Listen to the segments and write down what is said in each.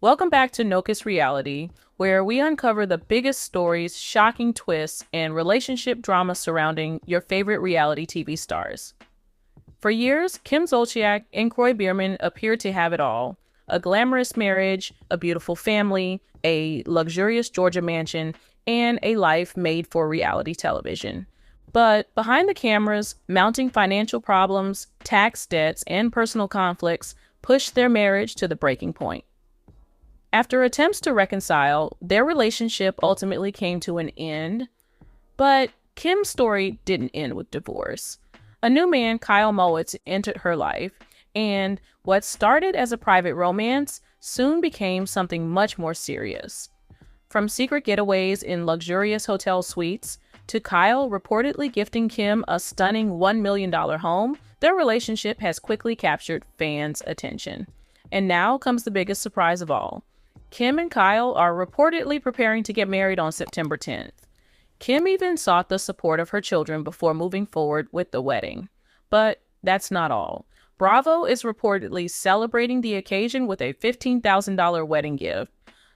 Welcome back to Nokus Reality, where we uncover the biggest stories, shocking twists, and relationship drama surrounding your favorite reality TV stars. For years, Kim Zolciak and Kroy Biermann appeared to have it all: a glamorous marriage, a beautiful family, a luxurious Georgia mansion, and a life made for reality television. But behind the cameras, mounting financial problems, tax debts, and personal conflicts pushed their marriage to the breaking point. After attempts to reconcile, their relationship ultimately came to an end, but Kim's story didn't end with divorce. A new man, Kyle Mowitz, entered her life, and what started as a private romance soon became something much more serious. From secret getaways in luxurious hotel suites to Kyle reportedly gifting Kim a stunning $1 million home, their relationship has quickly captured fans' attention. And now comes the biggest surprise of all. Kim and Kyle are reportedly preparing to get married on September 10th. Kim even sought the support of her children before moving forward with the wedding. But that's not all. Bravo is reportedly celebrating the occasion with a $15,000 wedding gift.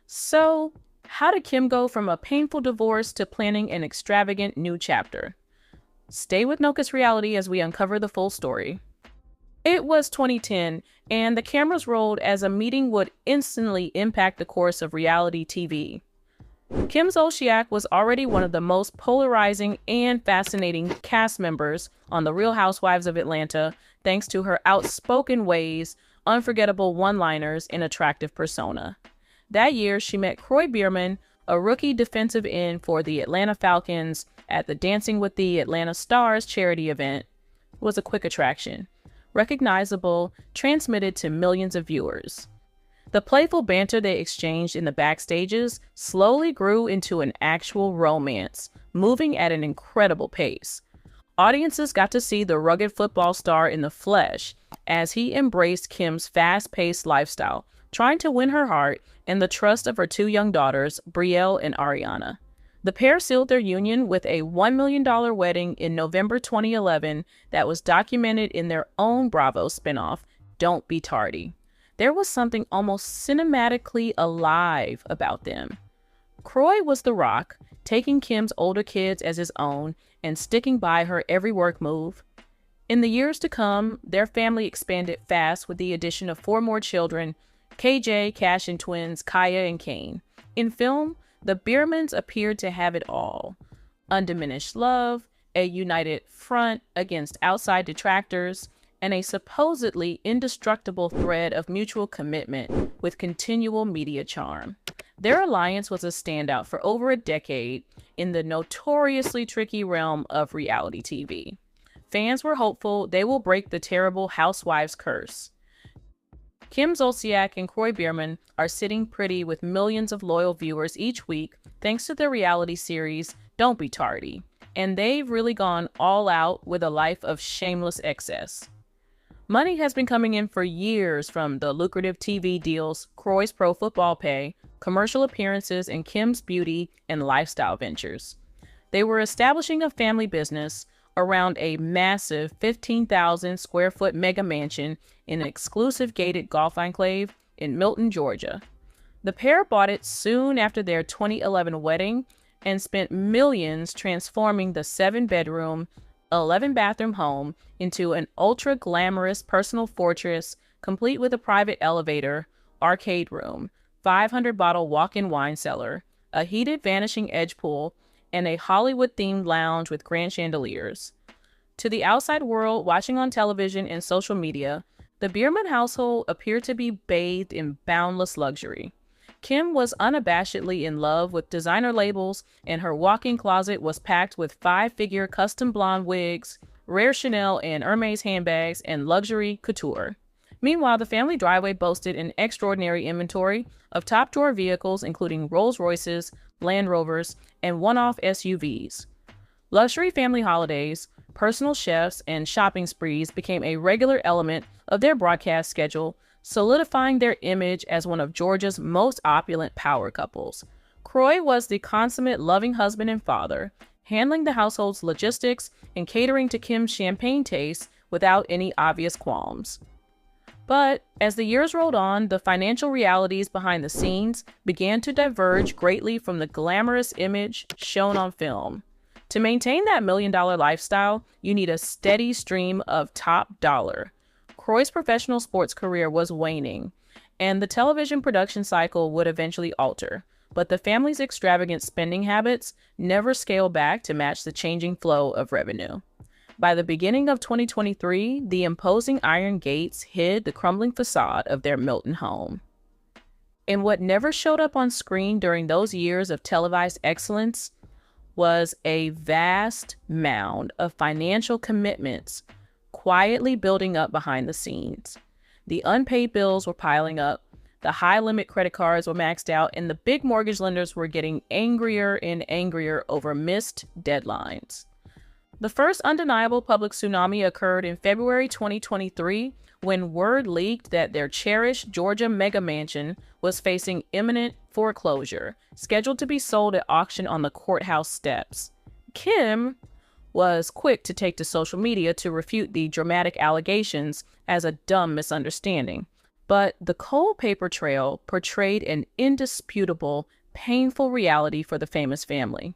So, how did Kim go from a painful divorce to planning an extravagant new chapter? Stay with Nokus Reality as we uncover the full story. It was 2010, and the cameras rolled as a meeting would instantly impact the course of reality TV. Kim Zolciak was already one of the most polarizing and fascinating cast members on The Real Housewives of Atlanta, thanks to her outspoken ways, unforgettable one-liners, and attractive persona. That year, she met Kroy Biermann, a rookie defensive end for the Atlanta Falcons, at the Dancing with the Atlanta Stars charity event. It was a quick attraction. Recognizable, transmitted to millions of viewers. The playful banter they exchanged in the backstages slowly grew into an actual romance, moving at an incredible pace. Audiences got to see the rugged football star in the flesh as he embraced Kim's fast-paced lifestyle, trying to win her heart and the trust of her two young daughters, Brielle and Ariana. The pair sealed their union with a $1 million wedding in November 2011 that was documented in their own Bravo spinoff, Don't Be Tardy. There was something almost cinematically alive about them. Kroy was the rock, taking Kim's older kids as his own and sticking by her every work move. In the years to come, their family expanded fast with the addition of 4 more children: KJ, Cash and twins, Kaya and Kane. In film, the Biermanns appeared to have it all: undiminished love, a united front against outside detractors, and a supposedly indestructible thread of mutual commitment with continual media charm. Their alliance was a standout for over a decade in the notoriously tricky realm of reality TV. Fans were hopeful they will break the terrible Housewives curse. Kim Zolciak and Kroy Biermann are sitting pretty with millions of loyal viewers each week thanks to their reality series, Don't Be Tardy, and they've really gone all out with a life of shameless excess. Money has been coming in for years from the lucrative TV deals, Kroy's pro football pay, commercial appearances, and Kim's beauty and lifestyle ventures. They were establishing a family business around a massive 15,000 square foot mega mansion in an exclusive gated golf enclave in Milton, Georgia. The pair bought it soon after their 2011 wedding and spent millions transforming the 7-bedroom, 11-bathroom home into an ultra-glamorous personal fortress complete with a private elevator, arcade room, 500-bottle walk-in wine cellar, a heated vanishing edge pool, and a Hollywood-themed lounge with grand chandeliers. To the outside world watching on television and social media, the Biermann household appeared to be bathed in boundless luxury. Kim was unabashedly in love with designer labels, and her walk-in closet was packed with 5-figure custom blonde wigs, rare Chanel and Hermes handbags, and luxury couture. Meanwhile, the family driveway boasted an extraordinary inventory of top-drawer vehicles, including Rolls-Royces, Land Rovers, and one-off SUVs. Luxury family holidays, personal chefs, and shopping sprees became a regular element of their broadcast schedule, solidifying their image as one of Georgia's most opulent power couples. Kroy was the consummate loving husband and father, handling the household's logistics and catering to Kim's champagne tastes without any obvious qualms. But as the years rolled on, the financial realities behind the scenes began to diverge greatly from the glamorous image shown on film. To maintain that million-dollar lifestyle, you need a steady stream of top dollar. Kroy's professional sports career was waning, and the television production cycle would eventually alter. But the family's extravagant spending habits never scaled back to match the changing flow of revenue. By the beginning of 2023, the imposing iron gates hid the crumbling facade of their Milton home. And what never showed up on screen during those years of televised excellence was a vast mound of financial commitments quietly building up behind the scenes. The unpaid bills were piling up, the high-limit credit cards were maxed out, and the big mortgage lenders were getting angrier and angrier over missed deadlines. The first undeniable public tsunami occurred in February 2023 when word leaked that their cherished Georgia mega mansion was facing imminent foreclosure, scheduled to be sold at auction on the courthouse steps. Kim was quick to take to social media to refute the dramatic allegations as a dumb misunderstanding. But the cold paper trail portrayed an indisputable, painful reality for the famous family.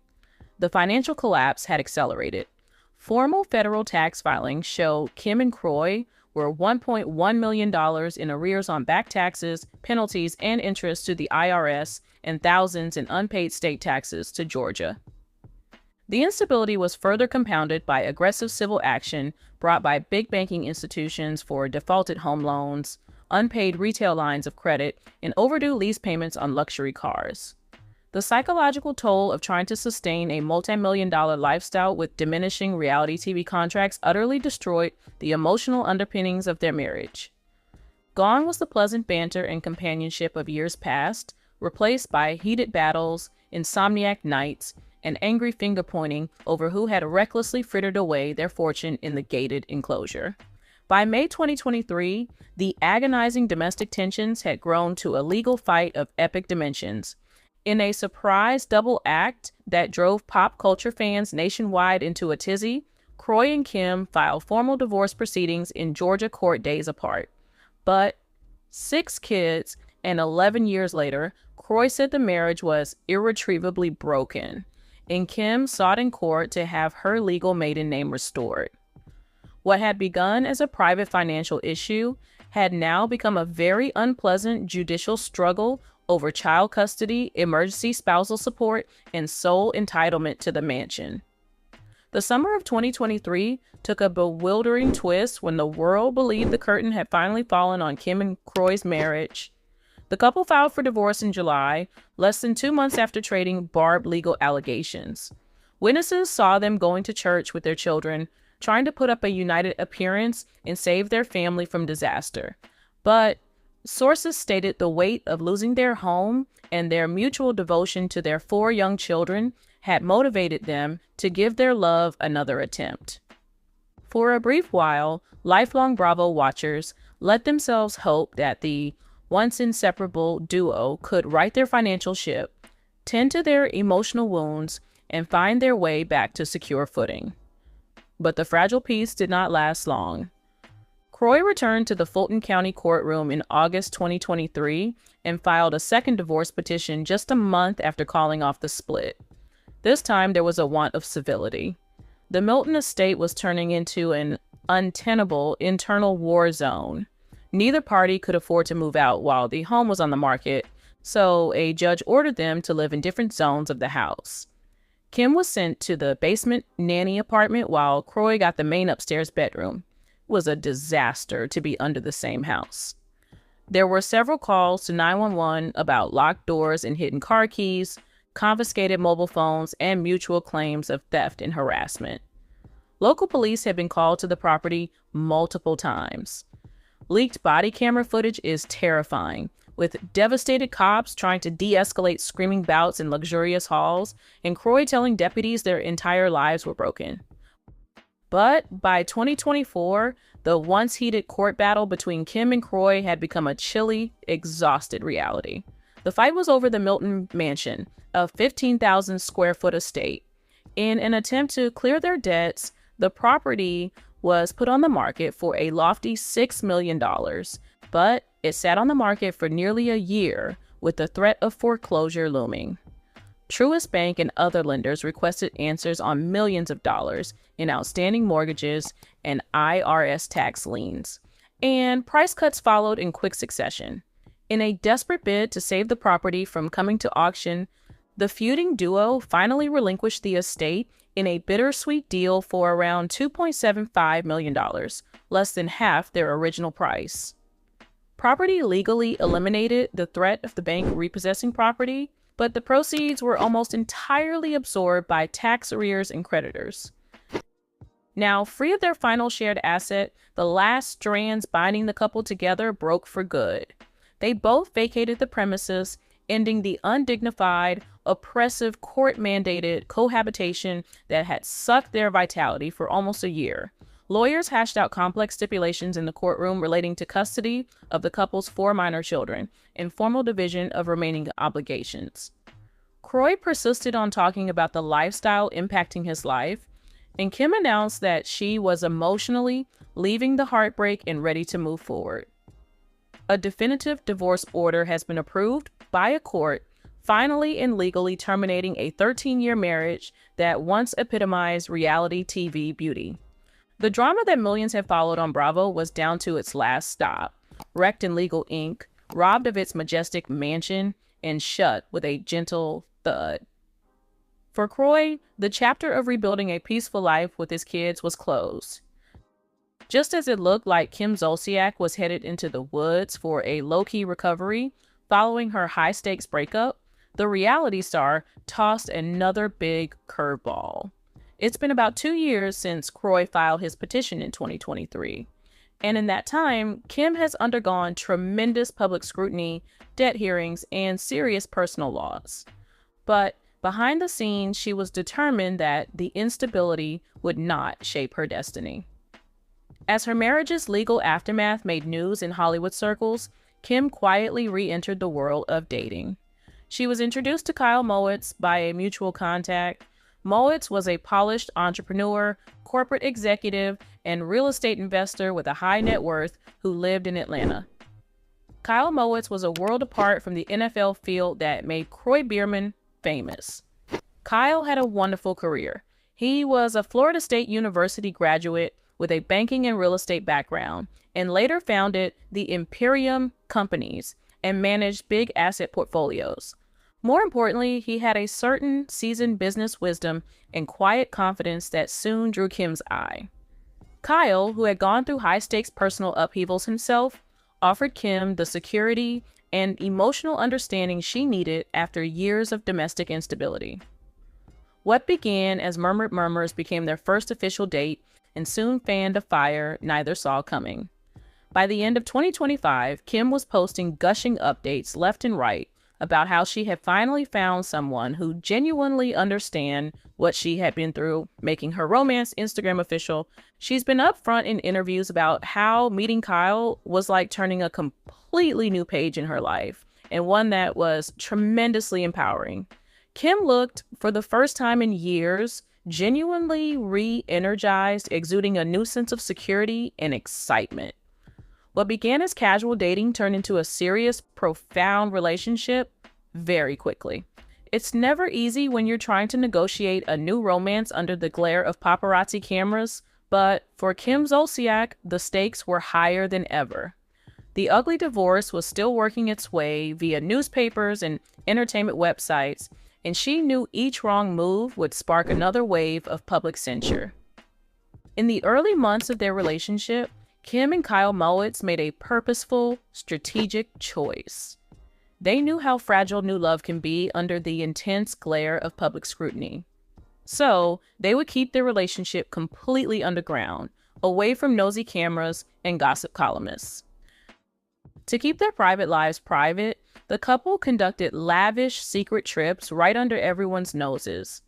The financial collapse had accelerated. Formal federal tax filings show Kim and Kroy were $1.1 million in arrears on back taxes, penalties, and interest to the IRS, and thousands in unpaid state taxes to Georgia. The instability was further compounded by aggressive civil action brought by big banking institutions for defaulted home loans, unpaid retail lines of credit, and overdue lease payments on luxury cars. The psychological toll of trying to sustain a multi-million-dollar lifestyle with diminishing reality TV contracts utterly destroyed the emotional underpinnings of their marriage. Gone was the pleasant banter and companionship of years past, replaced by heated battles, insomniac nights, and angry finger-pointing over who had recklessly frittered away their fortune in the gated enclosure. By May 2023, the agonizing domestic tensions had grown to a legal fight of epic dimensions. In a surprise double act that drove pop culture fans nationwide into a tizzy, Kroy and Kim filed formal divorce proceedings in Georgia court days apart. But 6 kids and 11 years later, Kroy said the marriage was irretrievably broken, and Kim sought in court to have her legal maiden name restored. What had begun as a private financial issue had now become a very unpleasant judicial struggle over child custody, emergency spousal support, and sole entitlement to the mansion. The summer of 2023 took a bewildering twist when the world believed the curtain had finally fallen on Kim and Kroy's marriage. The couple filed for divorce in July, less than 2 months after trading barbed legal allegations. Witnesses saw them going to church with their children, trying to put up a united appearance and save their family from disaster. But sources stated the weight of losing their home and their mutual devotion to their 4 young children had motivated them to give their love another attempt. For a brief while, lifelong Bravo watchers let themselves hope that the once inseparable duo could right their financial ship, tend to their emotional wounds, and find their way back to secure footing. But the fragile peace did not last long. Kroy returned to the Fulton County courtroom in August 2023 and filed a second divorce petition just a month after calling off the split. This time there was a want of civility. The Milton estate was turning into an untenable internal war zone. Neither party could afford to move out while the home was on the market, so a judge ordered them to live in different zones of the house. Kim was sent to the basement nanny apartment while Kroy got the main upstairs bedroom. It was a disaster to be under the same house. There were several calls to 911 about locked doors and hidden car keys, confiscated mobile phones, and mutual claims of theft and harassment. Local police had been called to the property multiple times. Leaked body camera footage is terrifying, with devastated cops trying to de-escalate screaming bouts in luxurious halls, and Kroy telling deputies their entire lives were broken. But by 2024, the once heated court battle between Kim and Kroy had become a chilly, exhausted reality. The fight was over the Milton mansion, a 15,000 square foot estate. In an attempt to clear their debts, the property was put on the market for a lofty $6 million. but it sat on the market for nearly a year with the threat of foreclosure looming. Truist Bank and other lenders requested answers on millions of dollars in outstanding mortgages and IRS tax liens, and price cuts followed in quick succession. In a desperate bid to save the property from coming to auction, the feuding duo finally relinquished the estate in a bittersweet deal for around $2.75 million, less than half their original price. Property legally eliminated the threat of the bank repossessing property, but the proceeds were almost entirely absorbed by tax arrears and creditors. Now, free of their final shared asset, the last strands binding the couple together broke for good. They both vacated the premises, ending the undignified, oppressive, court-mandated cohabitation that had sucked their vitality for almost a year. Lawyers hashed out complex stipulations in the courtroom relating to custody of the couple's 4 minor children and formal division of remaining obligations. Kroy persisted on talking about the lifestyle impacting his life, and Kim announced that she was emotionally leaving the heartbreak and ready to move forward. A definitive divorce order has been approved by a court, finally and legally terminating a 13-year marriage that once epitomized reality TV beauty. The drama that millions have followed on Bravo was down to its last stop, wrecked in legal ink, robbed of its majestic mansion, and shut with a gentle thud. For Kroy, the chapter of rebuilding a peaceful life with his kids was closed. Just as it looked like Kim Zolciak was headed into the woods for a low-key recovery following her high-stakes breakup, the reality star tossed another big curveball. It's been about 2 years since Kroy filed his petition in 2023. And in that time, Kim has undergone tremendous public scrutiny, debt hearings, and serious personal loss. But behind the scenes, she was determined that the instability would not shape her destiny. As her marriage's legal aftermath made news in Hollywood circles, Kim quietly re-entered the world of dating. She was introduced to Kyle Mowitz by a mutual contact. Mowitz was a polished entrepreneur, corporate executive, and real estate investor with a high net worth who lived in Atlanta. Kyle Mowitz was a world apart from the NFL field that made Kroy Biermann famous. Kyle had a wonderful career. He was a Florida State University graduate with a banking and real estate background, and later founded the Imperium Companies and managed big asset portfolios. More importantly, he had a certain seasoned business wisdom and quiet confidence that soon drew Kim's eye. Kyle, who had gone through high-stakes personal upheavals himself, offered Kim the security and emotional understanding she needed after years of domestic instability. What began as murmured murmurs became their first official date and soon fanned a fire neither saw coming. By the end of 2025, Kim was posting gushing updates left and right about how she had finally found someone who genuinely understands what she had been through, making her romance Instagram official. She's been upfront in interviews about how meeting Kyle was like turning a completely new page in her life, and one that was tremendously empowering. Kim looked, for the first time in years, genuinely re-energized, exuding a new sense of security and excitement. What began as casual dating turned into a serious, profound relationship very quickly. It's never easy when you're trying to negotiate a new romance under the glare of paparazzi cameras, but for Kim Zolciak, the stakes were higher than ever. The ugly divorce was still working its way via newspapers and entertainment websites, and she knew each wrong move would spark another wave of public censure. In the early months of their relationship, Kim and Kyle Mowitz made a purposeful, strategic choice. They knew how fragile new love can be under the intense glare of public scrutiny. So, they would keep their relationship completely underground, away from nosy cameras and gossip columnists. To keep their private lives private, the couple conducted lavish secret trips right under everyone's noses.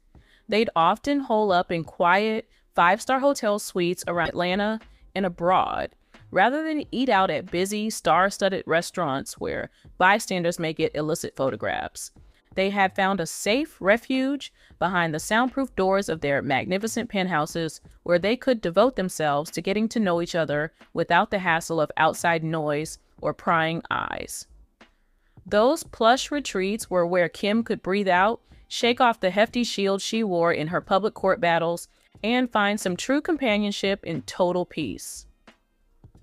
They'd often hole up in quiet, 5-star hotel suites around Atlanta and abroad, rather than eat out at busy, star-studded restaurants where bystanders may get illicit photographs. They had found a safe refuge behind the soundproof doors of their magnificent penthouses where they could devote themselves to getting to know each other without the hassle of outside noise or prying eyes. Those plush retreats were where Kim could breathe out, shake off the hefty shield she wore in her public court battles, and find some true companionship in total peace.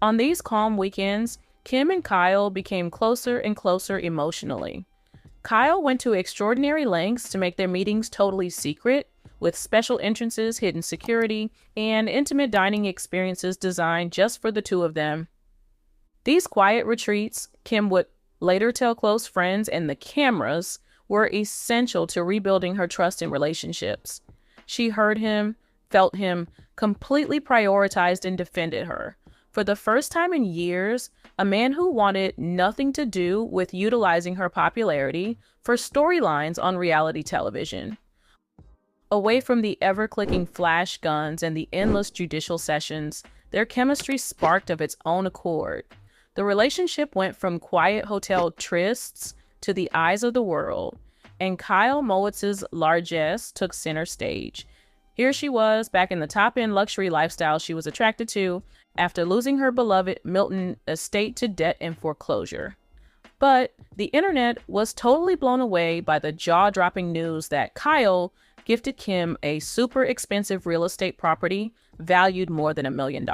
On these calm weekends, Kim and Kyle became closer and closer emotionally. Kyle went to extraordinary lengths to make their meetings totally secret, with special entrances, hidden security, and intimate dining experiences designed just for the two of them. These quiet retreats, Kim would later tell close friends and the cameras, were essential to rebuilding her trust in relationships. She heard him, felt him, completely prioritized and defended her. For the first time in years, a man who wanted nothing to do with utilizing her popularity for storylines on reality television. Away from the ever-clicking flash guns and the endless judicial sessions, their chemistry sparked of its own accord. The relationship went from quiet hotel trysts to the eyes of the world, and Kyle Mowitz's largesse took center stage. Here she was, back in the top-end luxury lifestyle she was attracted to, after losing her beloved Milton estate to debt and foreclosure. But the internet was totally blown away by the jaw-dropping news that Kyle gifted Kim a super expensive real estate property valued more than $1 million.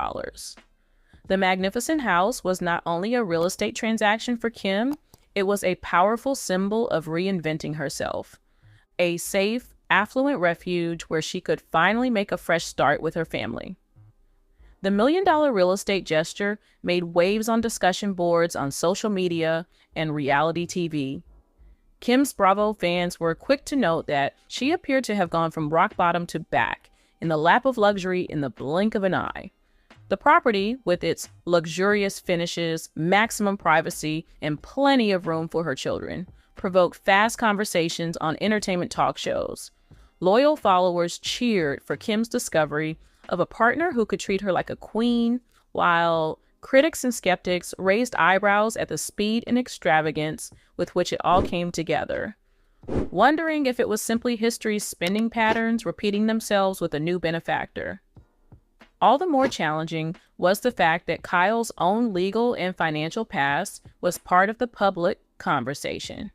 The magnificent house was not only a real estate transaction for Kim, it was a powerful symbol of reinventing herself. A safe, affluent refuge where she could finally make a fresh start with her family. The million-dollar real estate gesture made waves on discussion boards on social media and reality TV. Kim's Bravo fans were quick to note that she appeared to have gone from rock bottom to back in the lap of luxury in the blink of an eye. The property, with its luxurious finishes, maximum privacy, and plenty of room for her children, provoked fast conversations on entertainment talk shows. Loyal followers cheered for Kim's discovery of a partner who could treat her like a queen, while critics and skeptics raised eyebrows at the speed and extravagance with which it all came together, wondering if it was simply history's spending patterns repeating themselves with a new benefactor. All the more challenging was the fact that Kyle's own legal and financial past was part of the public conversation.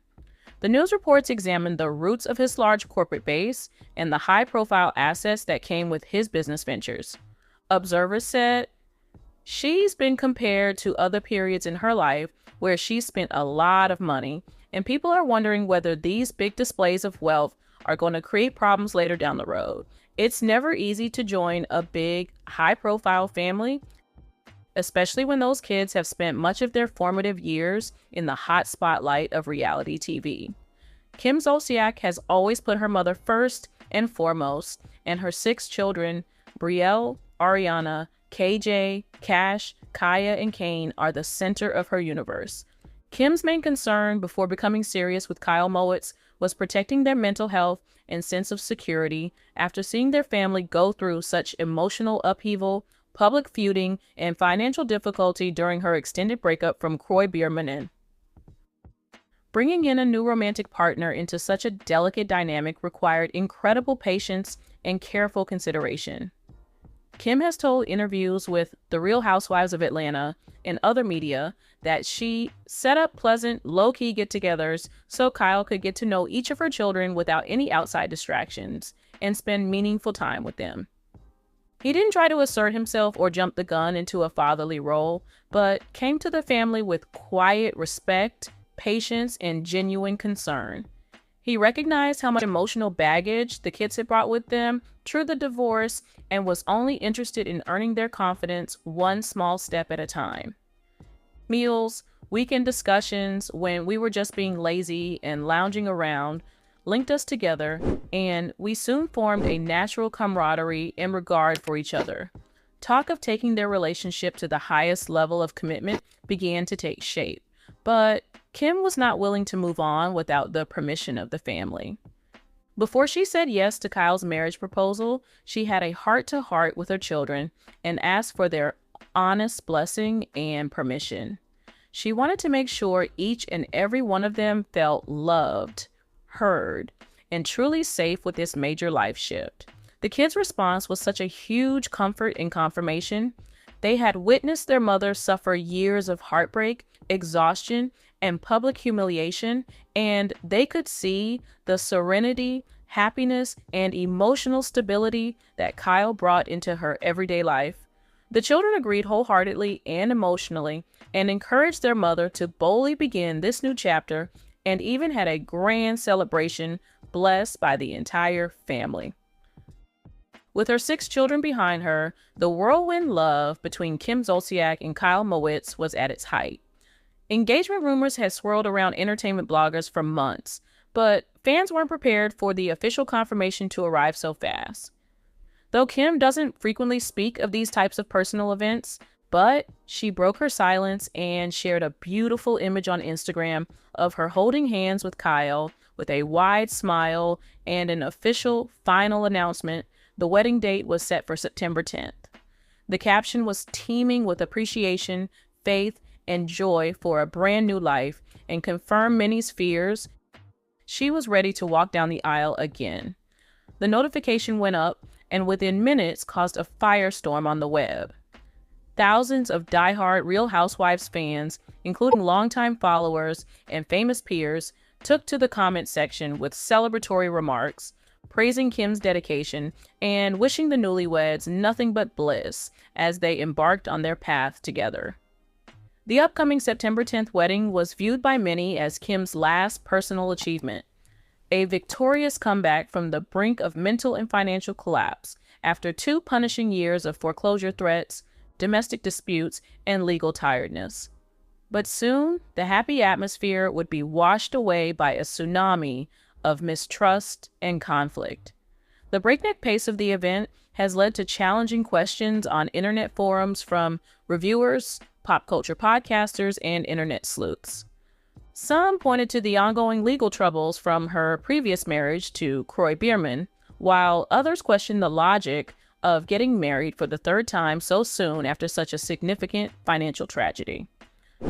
The news reports examined the roots of his large corporate base and the high-profile assets that came with his business ventures. Observers said, she's been compared to other periods in her life where she spent a lot of money, and people are wondering whether these big displays of wealth are going to create problems later down the road. It's never easy to join a big, high-profile family, especially when those kids have spent much of their formative years in the hot spotlight of reality TV. Kim Zolciak has always put her mother first and foremost, and her 6 children, Brielle, Ariana, KJ, Cash, Kaya, and Kane, are the center of her universe. Kim's main concern before becoming serious with Kyle Mowitz was protecting their mental health and sense of security after seeing their family go through such emotional upheaval, public feuding, and financial difficulty during her extended breakup from Biermann. Bringing in a new romantic partner into such a delicate dynamic required incredible patience and careful consideration. Kim has told interviews with The Real Housewives of Atlanta and other media that she set up pleasant, low-key get-togethers so Kyle could get to know each of her children without any outside distractions and spend meaningful time with them. He didn't try to assert himself or jump the gun into a fatherly role, but came to the family with quiet respect, patience, and genuine concern. He recognized how much emotional baggage the kids had brought with them through the divorce and was only interested in earning their confidence one small step at a time. Meals, weekend discussions when we were just being lazy and lounging around linked us together, and we soon formed a natural camaraderie and regard for each other. Talk of taking their relationship to the highest level of commitment began to take shape, but Kim was not willing to move on without the permission of the family. Before she said yes to Kyle's marriage proposal, she had a heart-to-heart with her children and asked for their honest blessing and permission. She wanted to make sure each and every one of them felt loved, heard, and truly safe with this major life shift. The kids' response was such a huge comfort and confirmation. They had witnessed their mother suffer years of heartbreak, exhaustion, and public humiliation, and they could see the serenity, happiness, and emotional stability that Kyle brought into her everyday life. The children agreed wholeheartedly and emotionally and encouraged their mother to boldly begin this new chapter, and even had a grand celebration blessed by the entire family. With her 6 children behind her, the whirlwind love between Kim Zolciak and Kyle Mowitz was at its height. Engagement rumors had swirled around entertainment bloggers for months, but fans weren't prepared for the official confirmation to arrive so fast. Though Kim doesn't frequently speak of these types of personal events, but she broke her silence and shared a beautiful image on Instagram of her holding hands with Kyle with a wide smile and an official final announcement. The wedding date was set for September 10th. The caption was teeming with appreciation, faith, and joy for a brand new life, and confirmed many's fears. She was ready to walk down the aisle again. The notification went up, and within minutes caused a firestorm on the web. Thousands of diehard Real Housewives fans, including longtime followers and famous peers, took to the comment section with celebratory remarks, praising Kim's dedication and wishing the newlyweds nothing but bliss as they embarked on their path together. The upcoming September 10th wedding was viewed by many as Kim's last personal achievement, a victorious comeback from the brink of mental and financial collapse after 2 punishing years of foreclosure threats, domestic disputes, and legal tiredness. But soon, the happy atmosphere would be washed away by a tsunami of mistrust and conflict. The breakneck pace of the event has led to challenging questions on internet forums from reviewers, pop culture podcasters, and internet sleuths. Some pointed to the ongoing legal troubles from her previous marriage to Kroy Biermann, while others questioned the logic of getting married for the 3rd time so soon after such a significant financial tragedy.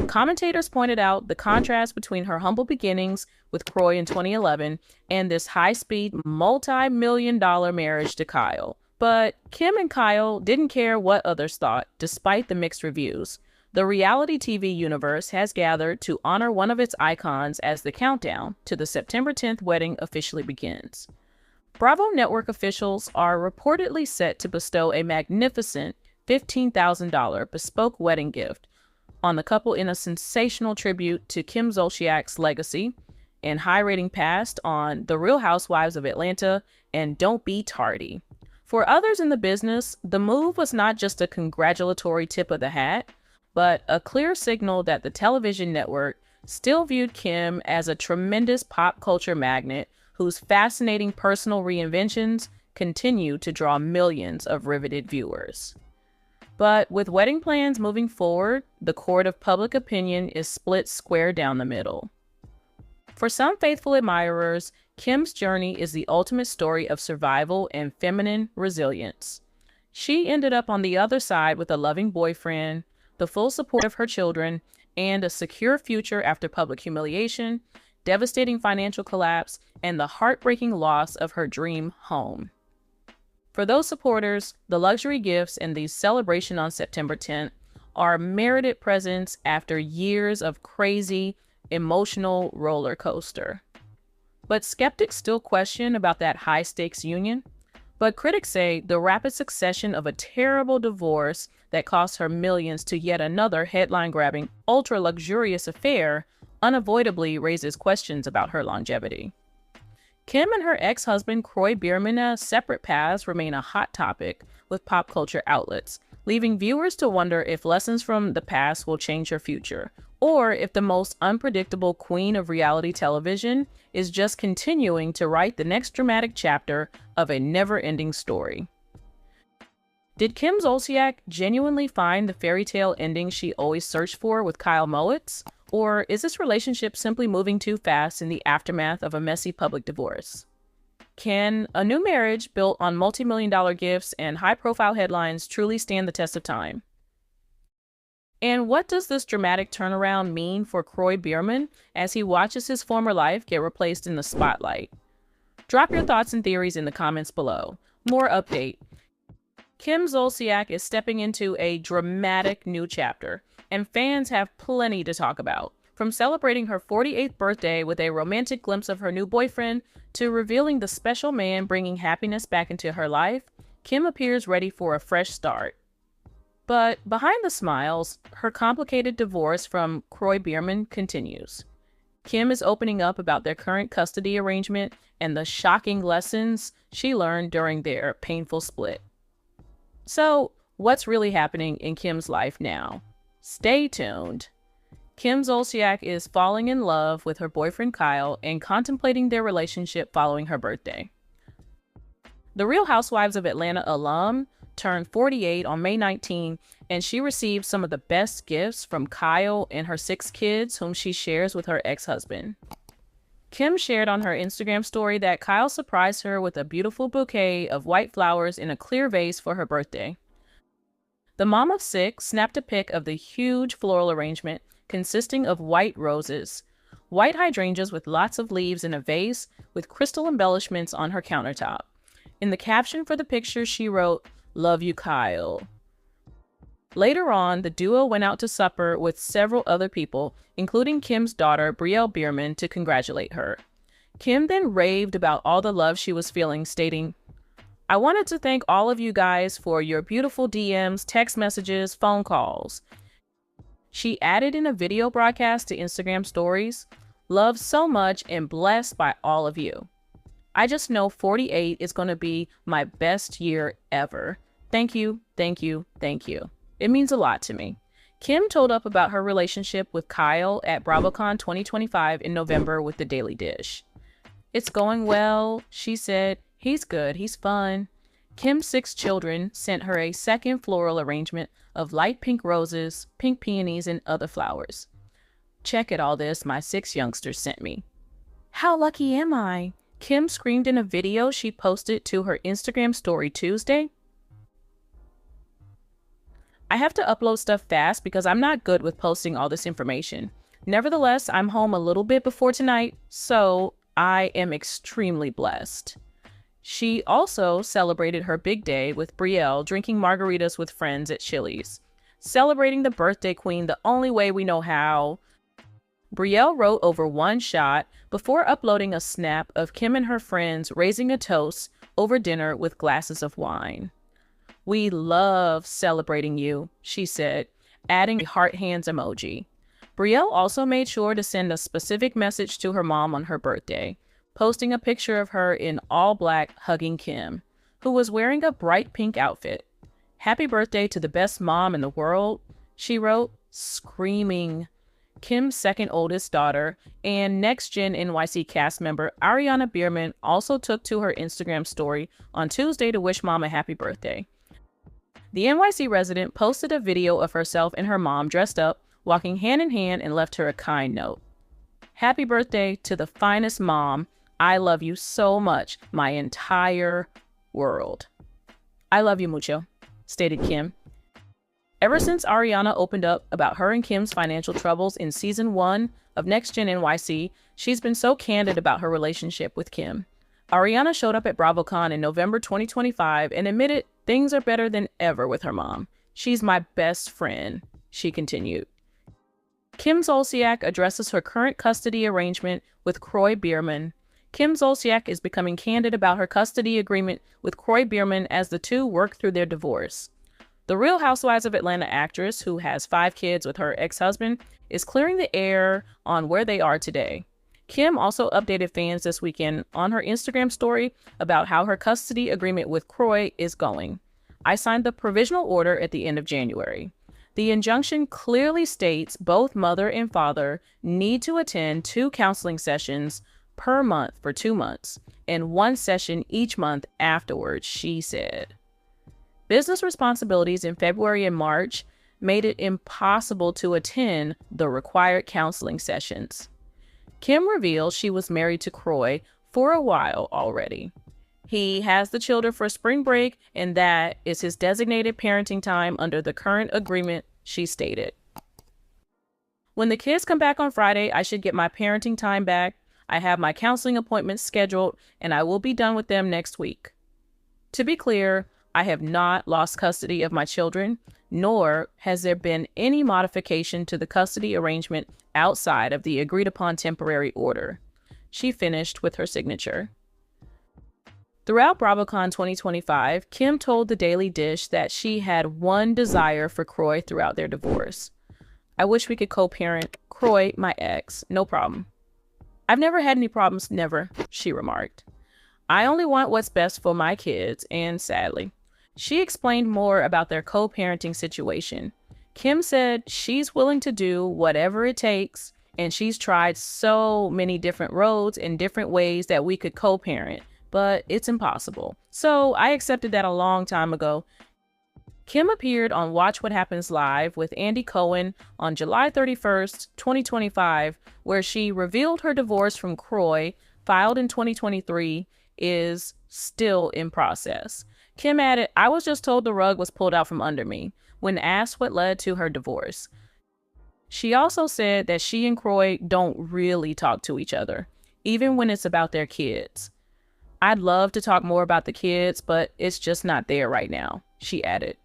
Commentators pointed out the contrast between her humble beginnings with Kroy in 2011 and this high-speed, multi-million-dollar marriage to Kyle. But Kim and Kyle didn't care what others thought, despite the mixed reviews. The reality TV universe has gathered to honor one of its icons as the countdown to the September 10th wedding officially begins. Bravo Network officials are reportedly set to bestow a magnificent $15,000 bespoke wedding gift on the couple in a sensational tribute to Kim Zolciak's legacy and high-rating past on The Real Housewives of Atlanta and Don't Be Tardy. For others in the business, the move was not just a congratulatory tip of the hat, but a clear signal that the television network still viewed Kim as a tremendous pop culture magnet whose fascinating personal reinventions continue to draw millions of riveted viewers. But with wedding plans moving forward, the court of public opinion is split square down the middle. For some faithful admirers, Kim's journey is the ultimate story of survival and feminine resilience. She ended up on the other side with a loving boyfriend, the full support of her children, and a secure future after public humiliation, devastating financial collapse, and the heartbreaking loss of her dream home. For those supporters, the luxury gifts and the celebration on September 10th are merited presents after years of crazy, emotional roller coaster. But skeptics still question about that high-stakes union. But critics say the rapid succession of a terrible divorce that cost her millions to yet another headline-grabbing, ultra-luxurious affair unavoidably raises questions about her longevity. Kim and her ex-husband Kroy Biermann's separate paths remain a hot topic with pop culture outlets, leaving viewers to wonder if lessons from the past will change her future, or if the most unpredictable queen of reality television is just continuing to write the next dramatic chapter of a never-ending story. Did Kim Zolciak genuinely find the fairy tale ending she always searched for with Kyle Mowitz? Or is this relationship simply moving too fast in the aftermath of a messy public divorce? Can a new marriage built on multi-million-dollar gifts and high-profile headlines truly stand the test of time? And what does this dramatic turnaround mean for Kroy Biermann as he watches his former life get replaced in the spotlight? Drop your thoughts and theories in the comments below. More update. Kim Zolciak is stepping into a dramatic new chapter, and fans have plenty to talk about. From celebrating her 48th birthday with a romantic glimpse of her new boyfriend to revealing the special man bringing happiness back into her life, Kim appears ready for a fresh start. But behind the smiles, her complicated divorce from Kroy Biermann continues. Kim is opening up about their current custody arrangement and the shocking lessons she learned during their painful split. So, what's really happening in Kim's life now? Stay tuned. Kim Zolciak is falling in love with her boyfriend Kyle and contemplating their relationship following her birthday. The Real Housewives of Atlanta alum turned 48 on May 19, and she received some of the best gifts from Kyle and her 6 kids, whom she shares with her ex-husband. Kim shared on her Instagram story that Kyle surprised her with a beautiful bouquet of white flowers in a clear vase for her birthday. The mom of 6 snapped a pic of the huge floral arrangement consisting of white roses, white hydrangeas with lots of leaves in a vase with crystal embellishments on her countertop. In the caption for the picture, she wrote, "Love you, Kyle." Later on, the duo went out to supper with several other people, including Kim's daughter, Biermann, to congratulate her. Kim then raved about all the love she was feeling, stating, "I wanted to thank all of you guys for your beautiful DMs, text messages, phone calls." She added in a video broadcast to Instagram stories, "Love so much and blessed by all of you. I just know 48 is going to be my best year ever. Thank you, thank you, thank you. It means a lot to me." Kim told up about her relationship with Kyle at BravoCon 2025 in November with The Daily Dish. "It's going well," she said. "He's good, he's fun." Kim's 6 children sent her a second floral arrangement of light pink roses, pink peonies, and other flowers. "Check at all this my 6 youngsters sent me. How lucky am I?" Kim screamed in a video she posted to her Instagram story Tuesday. "I have to upload stuff fast because I'm not good with posting all this information. Nevertheless, I'm home a little bit before tonight, so I am extremely blessed." She also celebrated her big day with Brielle drinking margaritas with friends at Chili's. "Celebrating the birthday queen the only way we know how." Brielle wrote over one shot before uploading a snap of Kim and her friends raising a toast over dinner with glasses of wine. "We love celebrating you," she said, adding a heart hands emoji. Brielle also made sure to send a specific message to her mom on her birthday, posting a picture of her in all black hugging Kim, who was wearing a bright pink outfit. "Happy birthday to the best mom in the world," she wrote, screaming. Kim's second oldest daughter and Next Gen NYC cast member Ariana Biermann also took to her Instagram story on Tuesday to wish mom a happy birthday. The NYC resident posted a video of herself and her mom dressed up, walking hand in hand, and left her a kind note. "Happy birthday to the finest mom. I love you so much, my entire world." "I love you mucho," stated Kim. Ever since Ariana opened up about her and Kim's financial troubles in season 1 of Next Gen NYC, she's been so candid about her relationship with Kim. Ariana showed up at BravoCon in November 2025 and admitted things are better than ever with her mom. "She's my best friend," she continued. Kim Zolciak addresses her current custody arrangement with Kroy Biermann. Kim Zolciak is becoming candid about her custody agreement with Kroy Biermann as the two work through their divorce. The Real Housewives of Atlanta actress, who has 5 kids with her ex-husband, is clearing the air on where they are today. Kim also updated fans this weekend on her Instagram story about how her custody agreement with Kroy is going. "I signed the provisional order at the end of January. The injunction clearly states both mother and father need to attend 2 counseling sessions per month for 2 months, and 1 session each month afterwards," she said. Business responsibilities in February and March made it impossible to attend the required counseling sessions. Kim revealed she was married to Kroy for a while already. He has the children for spring break, and that is his designated parenting time under the current agreement, she stated. When the kids come back on Friday, I should get my parenting time back. I have my counseling appointments scheduled, and I will be done with them next week. To be clear, I have not lost custody of my children, nor has there been any modification to the custody arrangement outside of the agreed-upon temporary order. She finished with her signature. Throughout BravoCon 2025, Kim told the Daily Dish that she had one desire for Kroy throughout their divorce. I wish we could co-parent. Kroy, my ex, no problem. I've never had any problems, never, she remarked. I only want what's best for my kids, and sadly. She explained more about their co-parenting situation. Kim said she's willing to do whatever it takes, and she's tried so many different roads and different ways that we could co-parent, but it's impossible. So I accepted that a long time ago. Kim appeared on Watch What Happens Live with Andy Cohen on July 31st, 2025, where she revealed her divorce from Kroy, filed in 2023, is still in process. Kim added, "I was just told the rug was pulled out from under me," when asked what led to her divorce. She also said that she and Kroy don't really talk to each other, even when it's about their kids. "I'd love to talk more about the kids, but it's just not there right now," she added.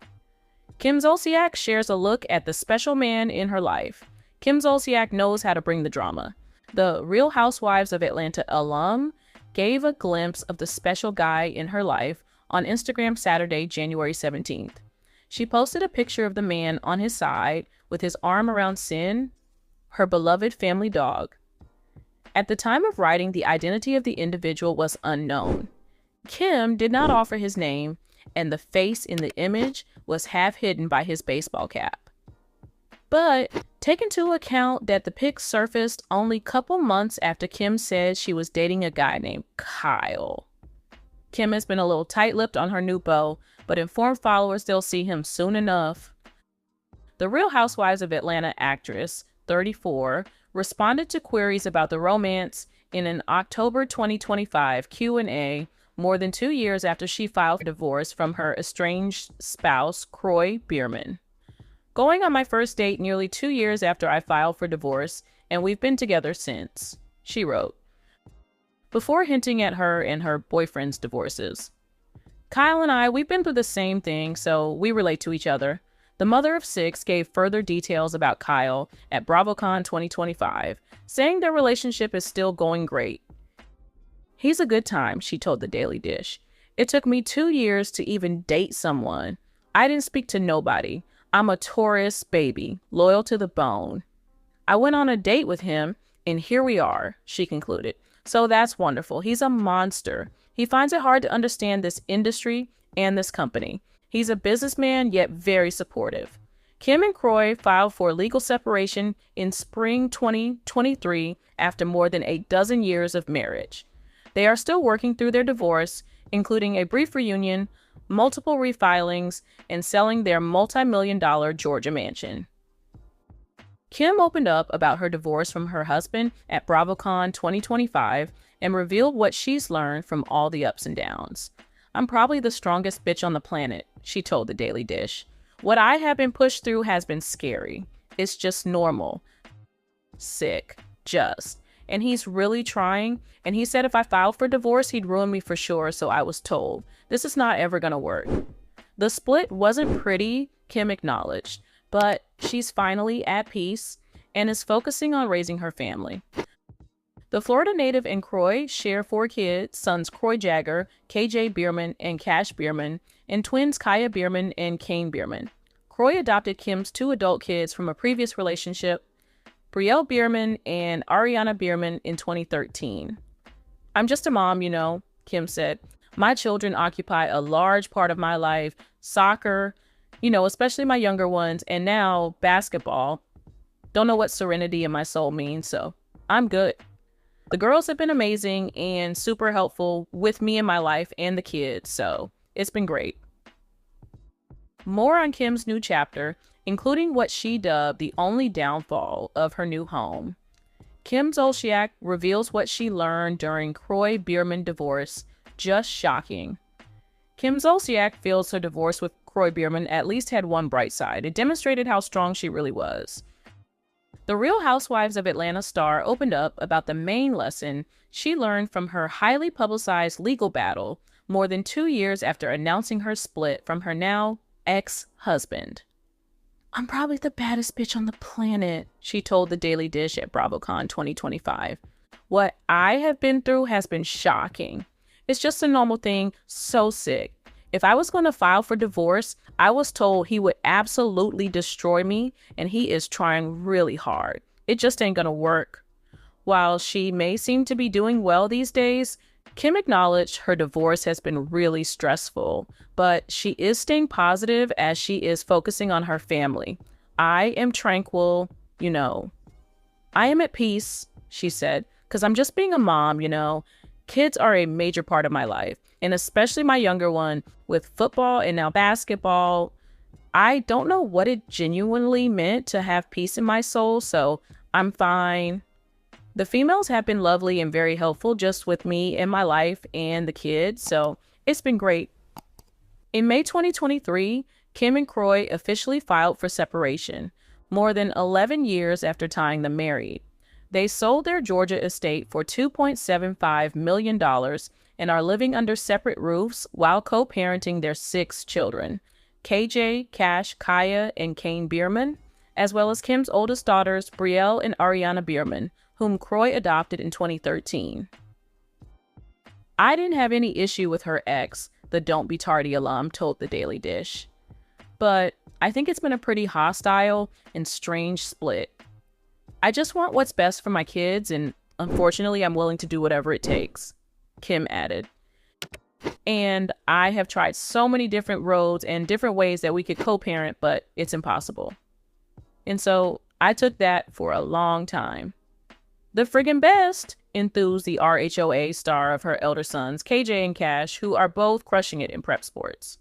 Kim Zolciak shares a look at the special man in her life. Kim Zolciak knows how to bring the drama. The Real Housewives of Atlanta alum gave a glimpse of the special guy in her life on Instagram Saturday, January 17th. She posted a picture of the man on his side with his arm around Sin, her beloved family dog. At the time of writing, the identity of the individual was unknown. Kim did not offer his name, and the face in the image was half hidden by his baseball cap. But take into account that the pic surfaced only a couple months after Kim said she was dating a guy named Kyle. Kim has been a little tight-lipped on her new beau, but informed followers they'll see him soon enough. The Real Housewives of Atlanta actress, 34, responded to queries about the romance in an October 2025 Q&A more than 2 years after she filed for divorce from her estranged spouse, Kroy Biermann. "Going on my first date nearly 2 years after I filed for divorce, and we've been together since," she wrote, before hinting at her and her boyfriend's divorces. "Kyle and I, we've been through the same thing, so we relate to each other." The mother of 6 gave further details about Kyle at BravoCon 2025, saying their relationship is still going great. "He's a good time," she told the Daily Dish. "It took me 2 years to even date someone. I didn't speak to nobody. I'm a Taurus baby, loyal to the bone. I went on a date with him, and here we are," she concluded. "So that's wonderful. He's a monster. He finds it hard to understand this industry and this company. He's a businessman, yet very supportive." Kim and Kroy filed for legal separation in spring 2023 after more than a dozen years of marriage. They are still working through their divorce, including a brief reunion, multiple refilings, and selling their multi-million-dollar Georgia mansion. Kim opened up about her divorce from her husband at BravoCon 2025 and revealed what she's learned from all the ups and downs. "I'm probably the strongest bitch on the planet," she told the Daily Dish. "What I have been pushed through has been scary. It's just normal. Sick. Just. And he's really trying, and he said if I filed for divorce, he'd ruin me for sure, so I was told. This is not ever gonna work." The split wasn't pretty, Kim acknowledged, but she's finally at peace and is focusing on raising her family. The Florida native and Kroy share 4 kids, sons Kroy Jagger, KJ Biermann, and Cash Biermann, and twins Kaya Biermann and Kane Biermann. Kroy adopted Kim's 2 adult kids from a previous relationship, Brielle Biermann and Ariana Biermann, in 2013. "I'm just a mom, you know," Kim said. "My children occupy a large part of my life, soccer, especially my younger ones, and now basketball. Don't know what serenity in my soul means, so I'm good. The girls have been amazing and super helpful with me in my life and the kids, so it's been great." More on Kim's new chapter, including what she dubbed the only downfall of her new home. Kim Zolciak reveals what she learned during Kroy Biermann divorce. Just shocking. Kim Zolciak feels her divorce with Kroy Biermann at least had one bright side. It demonstrated how strong she really was. The Real Housewives of Atlanta star opened up about the main lesson she learned from her highly publicized legal battle more than 2 years after announcing her split from her now ex-husband. "I'm probably the baddest bitch on the planet," she told the Daily Dish at BravoCon 2025. "What I have been through has been shocking. It's just a normal thing, so sick. If I was going to file for divorce, I was told he would absolutely destroy me, and he is trying really hard. It just ain't gonna work." While she may seem to be doing well these days, Kim acknowledged her divorce has been really stressful, but she is staying positive as she is focusing on her family. "I am tranquil, I am at peace," she said, "because I'm just being a mom, Kids are a major part of my life, and especially my younger one with football and now basketball. I don't know what it genuinely meant to have peace in my soul, so I'm fine." The females have been lovely and very helpful just with me and my life and the kids, so it's been great. In May 2023, Kim and Kroy officially filed for separation, more than 11 years after tying them married. They sold their Georgia estate for $2.75 million and are living under separate roofs while co-parenting their 6 children, KJ, Cash, Kaya, and Kane Biermann, as well as Kim's oldest daughters, Brielle and Ariana Biermann, whom Kroy adopted in 2013. "I didn't have any issue with her ex," the Don't Be Tardy alum told the Daily Dish. "But I think it's been a pretty hostile and strange split. I just want what's best for my kids, and unfortunately, I'm willing to do whatever it takes," Kim added. "And I have tried so many different roads and different ways that we could co-parent, but it's impossible. And so I took that for a long time." "The friggin' best," enthused the RHOA star of her elder sons, KJ and Cash, who are both crushing it in prep sports.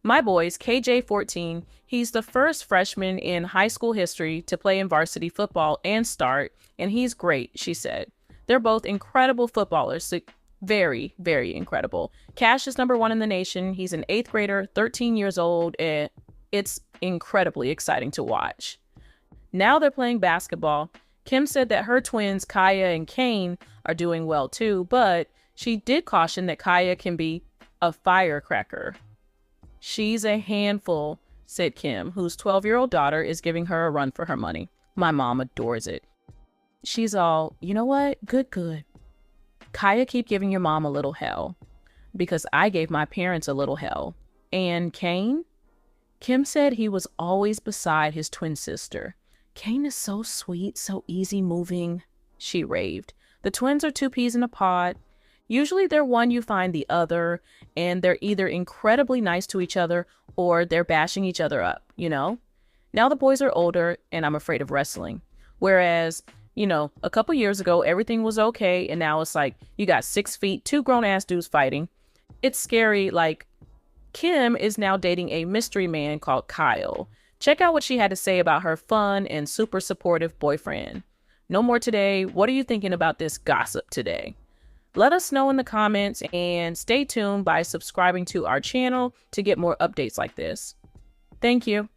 "My boys, KJ 14, he's the first freshman in high school history to play in varsity football and start, and he's great," she said. "They're both incredible footballers, so very, very incredible. Cash is #1 in the nation. He's an 8th grader, 13 years old, and it's incredibly exciting to watch." Now they're playing basketball. Kim said that her twins, Kaya and Kane, are doing well too, but she did caution that Kaya can be a firecracker. "She's a handful," said Kim, whose 12-year-old daughter is giving her a run for her money. "My mom adores it. She's all, you know what? Good. Kaya, keep giving your mom a little hell, because I gave my parents a little hell. And Kane?" Kim said he was always beside his twin sister. "Kane is so sweet, so easy moving," she raved. "The twins are 2 peas in a pod. Usually they're one you find the other, and they're either incredibly nice to each other or they're bashing each other up, Now the boys are older, and I'm afraid of wrestling. Whereas, a couple years ago, everything was okay, and now it's like you got 6 feet, 2 grown-ass dudes fighting. It's scary. Like, Kim is now dating a mystery man called Kyle. Check out what she had to say about her fun and super supportive boyfriend. No more today. What are you thinking about this gossip today? Let us know in the comments, and stay tuned by subscribing to our channel to get more updates like this. Thank you.